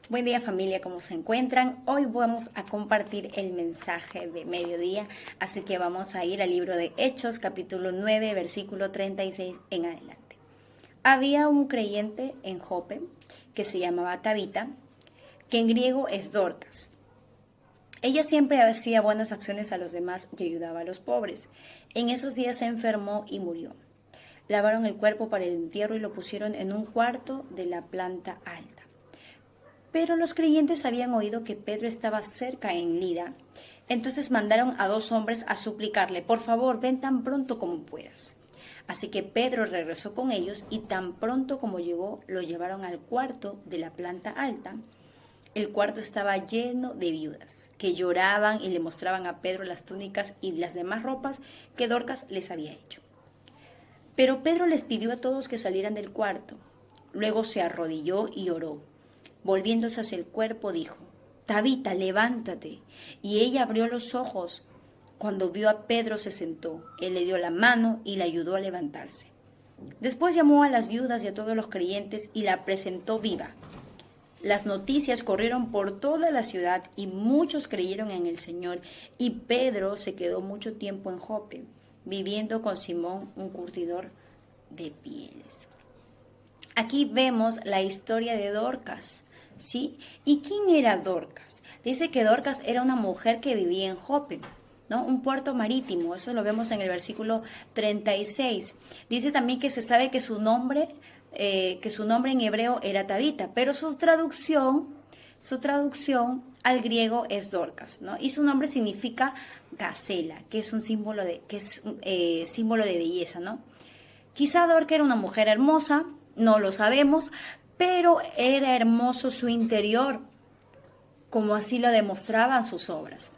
Buen día familia, ¿cómo se encuentran? Hoy vamos a compartir el mensaje de mediodía, así que vamos a ir al libro de Hechos, capítulo 9, versículo 36 en adelante. Había un creyente en Jope que se llamaba Tabita, que en griego es Dorcas. Ella siempre hacía buenas acciones a los demás y ayudaba a los pobres. En esos días se enfermó y murió. Lavaron el cuerpo para el entierro y lo pusieron en un cuarto de la planta alta. Pero los creyentes habían oído que Pedro estaba cerca en Lida, entonces mandaron a 2 hombres a suplicarle: por favor, ven tan pronto como puedas. Así que Pedro regresó con ellos y tan pronto como llegó lo llevaron al cuarto de la planta alta. El cuarto estaba lleno de viudas, que lloraban y le mostraban a Pedro las túnicas y las demás ropas que Dorcas les había hecho. Pero Pedro les pidió a todos que salieran del cuarto. Luego se arrodilló y oró. Volviéndose hacia el cuerpo, dijo: Tabita, levántate. Y ella abrió los ojos. Cuando vio a Pedro se sentó. Él le dio la mano y le ayudó a levantarse. Después llamó a las viudas y a todos los creyentes y la presentó viva. Las noticias corrieron por toda la ciudad y muchos creyeron en el Señor. Y Pedro se quedó mucho tiempo en Jope, viviendo con Simón, un curtidor de pieles. Aquí vemos la historia de Dorcas, ¿sí? ¿Y quién era Dorcas? Dice que Dorcas era una mujer que vivía en Jope, ¿no? Un puerto marítimo, eso lo vemos en el versículo 36. Dice también que se sabe que su nombre en hebreo era Tabita, pero su traducción al griego es Dorcas, ¿no? Y su nombre significa gacela, que es un símbolo símbolo de belleza, ¿no? Quizá Dorcas era una mujer hermosa, no lo sabemos, pero era hermoso su interior, como así lo demostraban sus obras.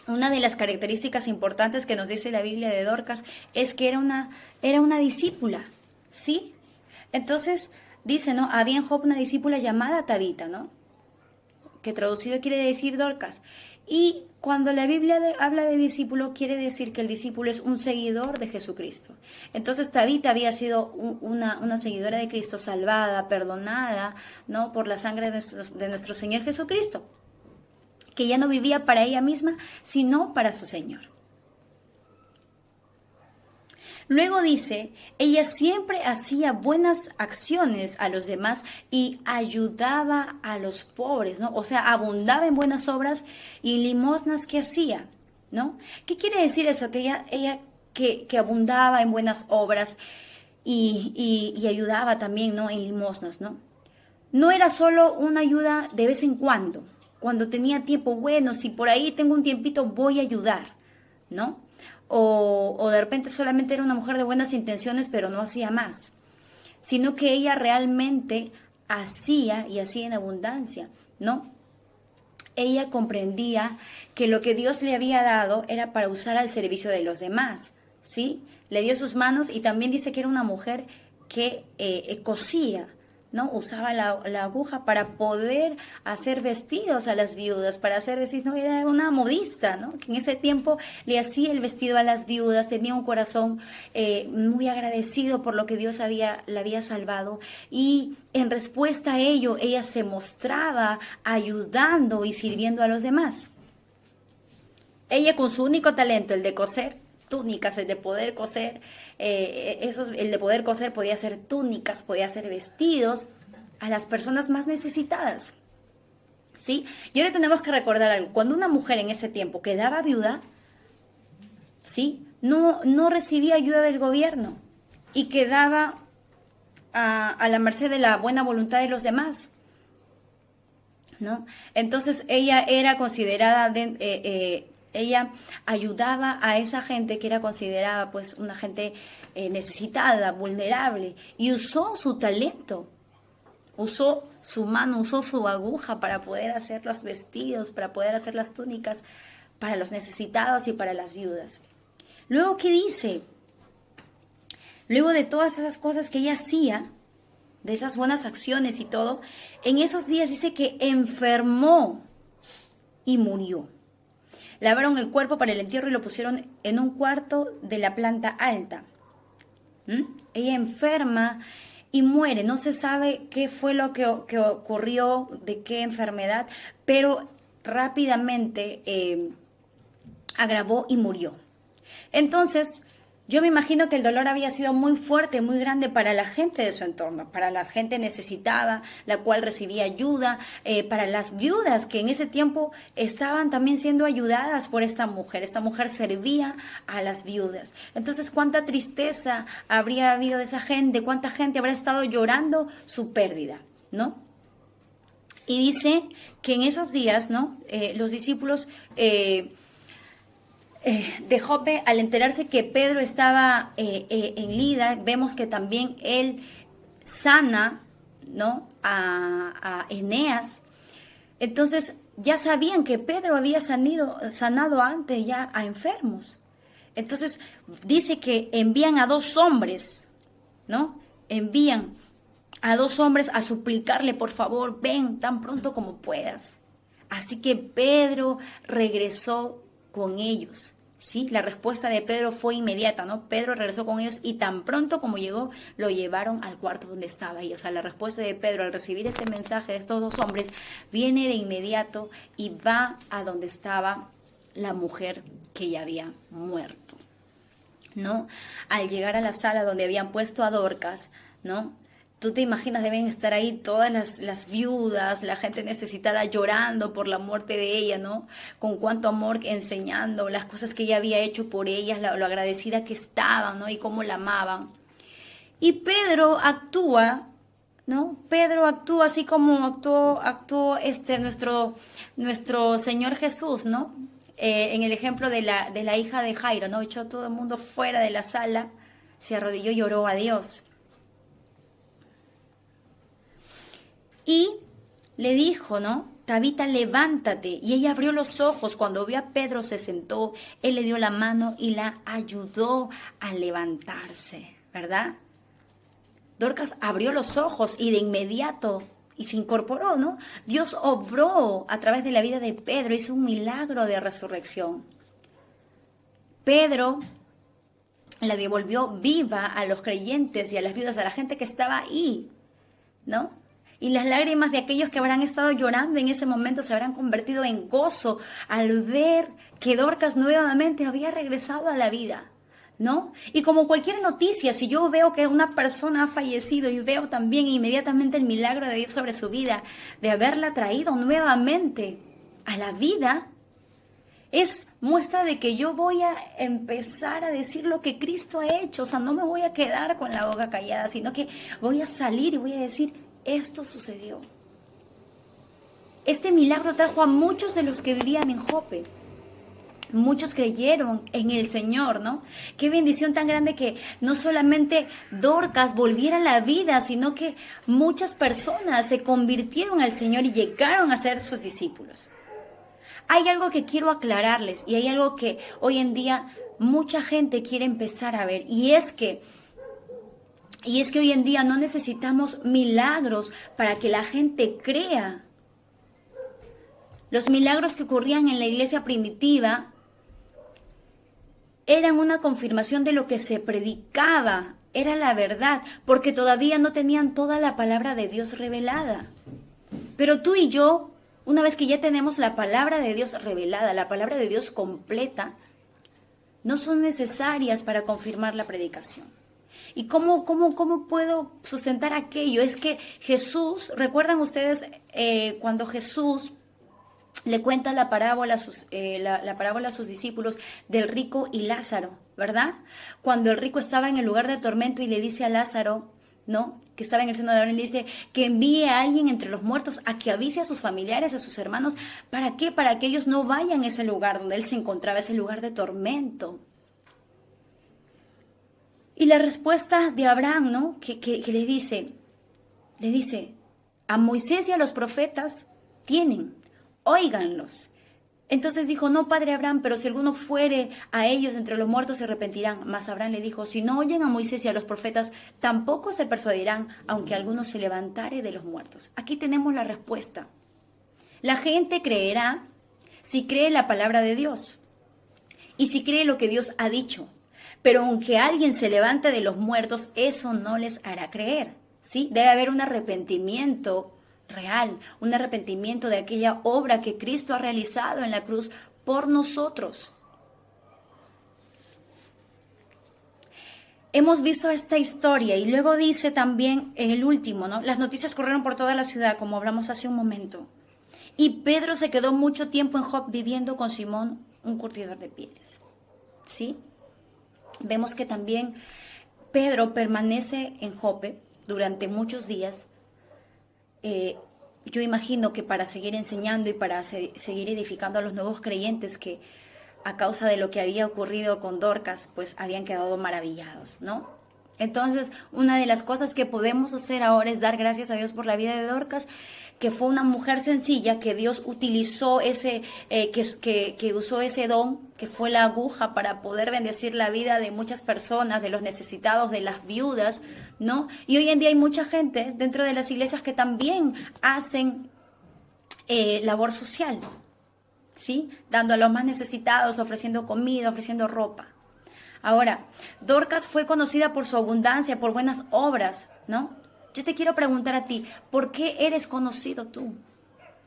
Una de las características importantes que nos dice la Biblia de Dorcas es que era una discípula, ¿sí? Entonces dice, ¿no? Había en Jope una discípula llamada Tabita, ¿no? Que traducido quiere decir Dorcas. Y cuando la Biblia habla de discípulo, quiere decir que el discípulo es un seguidor de Jesucristo. Entonces Tabita había sido una seguidora de Cristo, salvada, perdonada, ¿no? Por la sangre de nuestro Señor Jesucristo, que ya no vivía para ella misma, sino para su Señor. Luego dice, ella siempre hacía buenas acciones a los demás y ayudaba a los pobres, ¿no? O sea, abundaba en buenas obras y limosnas que hacía, ¿no? ¿Qué quiere decir eso? Que ella que abundaba en buenas obras y ayudaba también, ¿no? En limosnas, ¿no? No era solo una ayuda de vez en cuando tenía tiempo, bueno, si por ahí tengo un tiempito voy a ayudar, ¿no? O de repente solamente era una mujer de buenas intenciones, pero no hacía más, sino que ella realmente hacía y hacía en abundancia, ¿no? Ella comprendía que lo que Dios le había dado era para usar al servicio de los demás, ¿sí? Le dio sus manos y también dice que era una mujer que cosía, ¿no? Usaba la aguja para poder hacer vestidos a las viudas, para hacer vestidos, no, era una modista, ¿no? Que en ese tiempo le hacía el vestido a las viudas, tenía un corazón muy agradecido por lo que Dios la había salvado, y en respuesta a ello, ella se mostraba ayudando y sirviendo a los demás. Ella, con su único talento, el de coser túnicas, el de poder coser, el de poder coser, podía hacer túnicas, podía hacer vestidos a las personas más necesitadas, ¿sí? Y ahora tenemos que recordar algo: cuando una mujer en ese tiempo quedaba viuda, ¿sí? No recibía ayuda del gobierno y quedaba a la merced de la buena voluntad de los demás, ¿no? Entonces ella era considerada ella ayudaba a esa gente que era considerada pues una gente necesitada, vulnerable, y usó su talento, usó su mano, usó su aguja para poder hacer los vestidos, para poder hacer las túnicas para los necesitados y para las viudas. Luego, ¿qué dice? Luego de todas esas cosas que ella hacía, de esas buenas acciones y todo, en esos días dice que enfermó y murió. Lavaron el cuerpo para el entierro y lo pusieron en un cuarto de la planta alta. Ella enferma y muere. No se sabe qué fue lo que ocurrió, de qué enfermedad, pero rápidamente agravó y murió. Entonces, yo me imagino que el dolor había sido muy fuerte, muy grande para la gente de su entorno, para la gente necesitada, la cual recibía ayuda, para las viudas que en ese tiempo estaban también siendo ayudadas por esta mujer. Esta mujer servía a las viudas. Entonces, cuánta tristeza habría habido de esa gente, cuánta gente habría estado llorando su pérdida, ¿no? Y dice que en esos días, ¿no? Los discípulos de Jope, al enterarse que Pedro estaba en Lida, vemos que también él sana, ¿no? a Eneas. Entonces ya sabían que Pedro había sanado antes ya a enfermos. Entonces dice que envían a 2 hombres, ¿no? Envían a 2 hombres a suplicarle, por favor, ven tan pronto como puedas. Así que Pedro regresó con ellos, ¿sí? La respuesta de Pedro fue inmediata, ¿no? Pedro regresó con ellos y tan pronto como llegó, lo llevaron al cuarto donde estaba ella. O sea, la respuesta de Pedro al recibir este mensaje de estos 2 hombres viene de inmediato y va a donde estaba la mujer que ya había muerto, ¿no? Al llegar a la sala donde habían puesto a Dorcas, ¿no? Tú te imaginas, deben estar ahí todas las viudas, la gente necesitada llorando por la muerte de ella, ¿no? Con cuánto amor enseñando las cosas que ella había hecho por ellas, lo agradecida que estaban, ¿no? Y cómo la amaban. Y Pedro actúa, ¿no? Pedro actúa así como actuó nuestro Señor Jesús, ¿no? En el ejemplo de la hija de Jairo, ¿no? Echó a todo el mundo fuera de la sala, se arrodilló y lloró a Dios. Y le dijo, ¿no? Tabita, levántate. Y ella abrió los ojos. Cuando vio a Pedro se sentó, él le dio la mano y la ayudó a levantarse, ¿verdad? Dorcas abrió los ojos y de inmediato y se incorporó, ¿no? Dios obró a través de la vida de Pedro, hizo un milagro de resurrección. Pedro la devolvió viva a los creyentes y a las viudas, a la gente que estaba ahí, ¿no? Y las lágrimas de aquellos que habrán estado llorando en ese momento se habrán convertido en gozo al ver que Dorcas nuevamente había regresado a la vida, ¿no? Y como cualquier noticia, si yo veo que una persona ha fallecido y veo también inmediatamente el milagro de Dios sobre su vida, de haberla traído nuevamente a la vida, es muestra de que yo voy a empezar a decir lo que Cristo ha hecho. O sea, no me voy a quedar con la boca callada, sino que voy a salir y voy a decir, esto sucedió. Este milagro trajo a muchos de los que vivían en Jope. Muchos creyeron en el Señor, ¿no? Qué bendición tan grande que no solamente Dorcas volviera a la vida, sino que muchas personas se convirtieron al Señor y llegaron a ser sus discípulos. Hay algo que quiero aclararles y hay algo que hoy en día mucha gente quiere empezar a ver, y es que hoy en día no necesitamos milagros para que la gente crea. Los milagros que ocurrían en la iglesia primitiva eran una confirmación de lo que se predicaba, era la verdad, porque todavía no tenían toda la palabra de Dios revelada. Pero tú y yo, una vez que ya tenemos la palabra de Dios revelada, la palabra de Dios completa, no son necesarias para confirmar la predicación. ¿Y cómo puedo sustentar aquello? Es que Jesús, ¿recuerdan ustedes cuando Jesús le cuenta la parábola a sus discípulos del rico y Lázaro, ¿verdad? Cuando el rico estaba en el lugar de tormento y le dice a Lázaro, ¿no?, que estaba en el seno de Abraham, le dice que envíe a alguien entre los muertos a que avise a sus familiares, a sus hermanos. ¿Para qué? Para que ellos no vayan a ese lugar donde él se encontraba, ese lugar de tormento. Y la respuesta de Abraham, ¿no?, que le dice, a Moisés y a los profetas tienen, óiganlos. Entonces dijo, no, padre Abraham, pero si alguno fuere a ellos entre los muertos se arrepentirán. Mas Abraham le dijo, si no oyen a Moisés y a los profetas, tampoco se persuadirán, aunque alguno se levantare de los muertos. Aquí tenemos la respuesta. La gente creerá si cree la palabra de Dios y si cree lo que Dios ha dicho. Pero aunque alguien se levante de los muertos, eso no les hará creer. ¿sí? Debe haber un arrepentimiento real, un arrepentimiento de aquella obra que Cristo ha realizado en la cruz por nosotros. Hemos visto esta historia y luego dice también en el último, ¿no? Las noticias corrieron por toda la ciudad, como hablamos hace un momento. Y Pedro se quedó mucho tiempo en Jope viviendo con Simón, un curtidor de pieles. ¿Sí? Vemos que también Pedro permanece en Jope durante muchos días. Yo imagino que para seguir enseñando y para seguir edificando a los nuevos creyentes que a causa de lo que había ocurrido con Dorcas, pues habían quedado maravillados, ¿no? Entonces, una de las cosas que podemos hacer ahora es dar gracias a Dios por la vida de Dorcas, que fue una mujer sencilla, que Dios utilizó que usó ese don, que fue la aguja para poder bendecir la vida de muchas personas, de los necesitados, de las viudas, ¿no? Y hoy en día hay mucha gente dentro de las iglesias que también hacen labor social, ¿sí? Dando a los más necesitados, ofreciendo comida, ofreciendo ropa. Ahora, Dorcas fue conocida por su abundancia, por buenas obras, ¿no? Yo te quiero preguntar a ti, ¿por qué eres conocido tú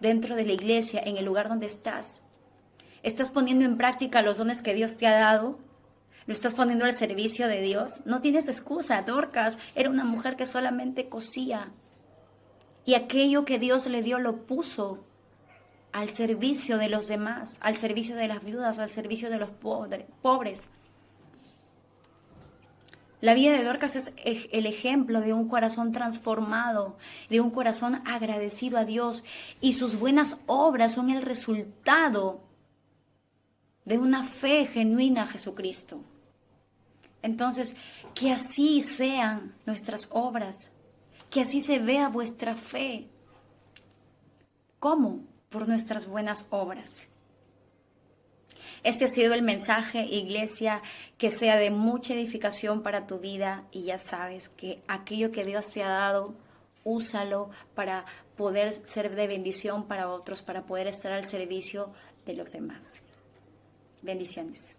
dentro de la iglesia, en el lugar donde estás? ¿Estás poniendo en práctica los dones que Dios te ha dado? ¿Lo estás poniendo al servicio de Dios? No tienes excusa. Dorcas era una mujer que solamente cosía. Y aquello que Dios le dio lo puso al servicio de los demás, al servicio de las viudas, al servicio de los pobres. La vida de Dorcas es el ejemplo de un corazón transformado, de un corazón agradecido a Dios, y sus buenas obras son el resultado de una fe genuina a Jesucristo. Entonces, que así sean nuestras obras, que así se vea vuestra fe. ¿Cómo? Por nuestras buenas obras. Este ha sido el mensaje, iglesia, que sea de mucha edificación para tu vida, y ya sabes que aquello que Dios te ha dado, úsalo para poder ser de bendición para otros, para poder estar al servicio de los demás. Bendiciones.